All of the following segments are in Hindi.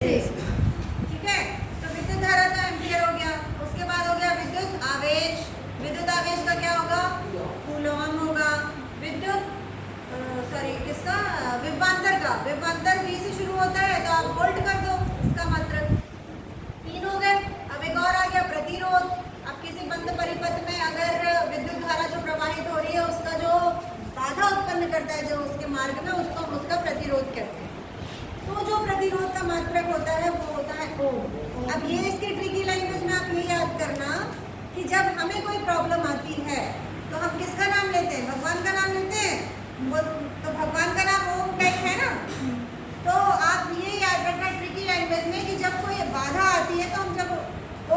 ठीक है। तो विद्युत धारा का एम्पियर हो गया। उसके बाद हो गया विद्युत आवेश। विद्युत आवेश का क्या होगा? कूलॉम होगा। विद्युत किसका? विभवांतर का। विभवांतर V से शुरू होता है तो आप वोल्ट कर दो, इसका मात्रक। 3 हो गए। अब एक और आ गया प्रतिरोध। अब किसी बंद परिपथ में अगर विद्युत धारा जो प्रवाहित हो रही है उसका जो बाधा उत्पन्न करता है जो उसके मार्ग में, उसको हम उसका प्रतिरोध कहते हैं। तो जो प्रतिरोध का मात्रक होता है वो होता है ओम। अब ये इसकी ट्रिकी लैंग्वेज में आप ये याद करना कि जब हमें कोई प्रॉब्लम आती है तो हम किसका नाम लेते हैं? भगवान का नाम लेते हैं। तो भगवान का नाम ओम टाइप है ना। तो आप ये याद रखना ट्रिकी लैंग्वेज में कि जब कोई बाधा आती है तो हम जब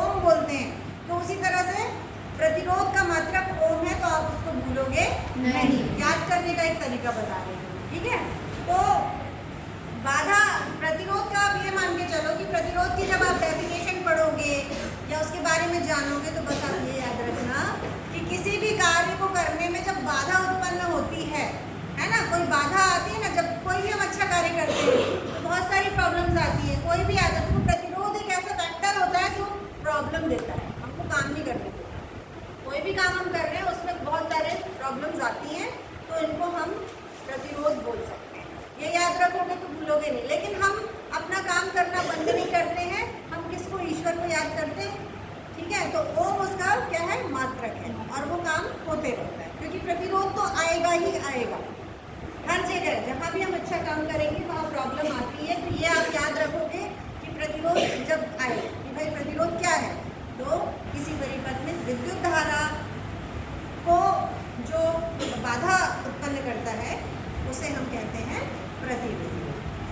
ओम बोलते हैं, तो उसी तरह से प्रतिरोध का मात्रक ओम है, तो आप उसको भूलोगे नहीं। याद करने का एक तरीका बता रहे हैं, ठीक है। तो बाधा प्रतिरोध का आप ये मान के चलो कि प्रतिरोध की जब आप डेफिनेशन पढ़ोगे या उसके बारे में जानोगे तो बस आप ये याद रखना कि किसी भी कार्य को करने में जब बाधा उत्पन्न होती है ना, कोई बाधा आती है ना, जब कोई भी हम अच्छा कार्य करते हैं तो बहुत सारी प्रॉब्लम्स आती है। कोई भी आता है तो प्रतिरोध एक ऐसा फैक्टर होता है जो प्रॉब्लम देता है, हमको काम नहीं करने देता। कोई भी काम हम कर रहे हैं उसमें बहुत सारे प्रॉब्लम्स आती हैं, तो इनको हम प्रतिरोध बोल सकते हैं। ये याद रखोगे तो भूलोगे नहीं। लेकिन हम अपना काम करना बंद नहीं करते हैं, हम किसको? ईश्वर को याद करते हैं, ठीक है। तो ओम उसका क्या है? मात्रक है, और वो काम होते रहता है, क्योंकि प्रतिरोध तो आएगा ही आएगा। हर जगह जहाँ भी हम अच्छा काम करेंगे वहाँ प्रॉब्लम आती है। तो ये आप याद रखोगे कि प्रतिरोध जब आए कि भाई प्रतिरोध क्या है, तो किसी परिपथ में विद्युत धारा को जो बाधा उत्पन्न करता है उसे हम कहते हैं प्रतिरोध।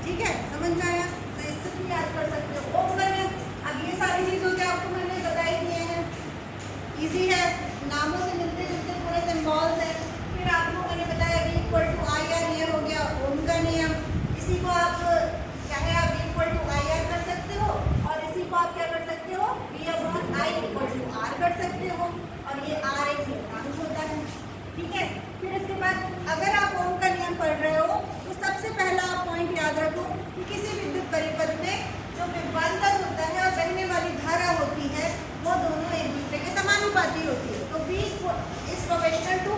ठीक है, समझ में आया? तो इससे भी याद कर सकते हो ओम करके। अब ये सारी चीज़ों के आपको मैंने बता ही दिए हैं, इजी है, नामों से मिलते जुलते पूरे सिंबल्स हैं। फिर आपको मैंने बताया V = IR, ये हो गया ओम का नियम। इसी को आप चाहे आप V = IR कर सकते हो, और इसी को आप क्या कर सकते हो? V/I = R कर सकते हो, और ये R एक निर्धारक होता है, ठीक है। फिर इसके बाद अगर आप ओम का नियम पढ़ रहे हो तो सबसे पहला पॉइंट याद रखो कि किसी विद्युत परिपथ में जो विभवांतर होता है और बहने वाली धारा होती है वो दोनों एक दूसरे के समानुपाती होती है। तो V is proportional to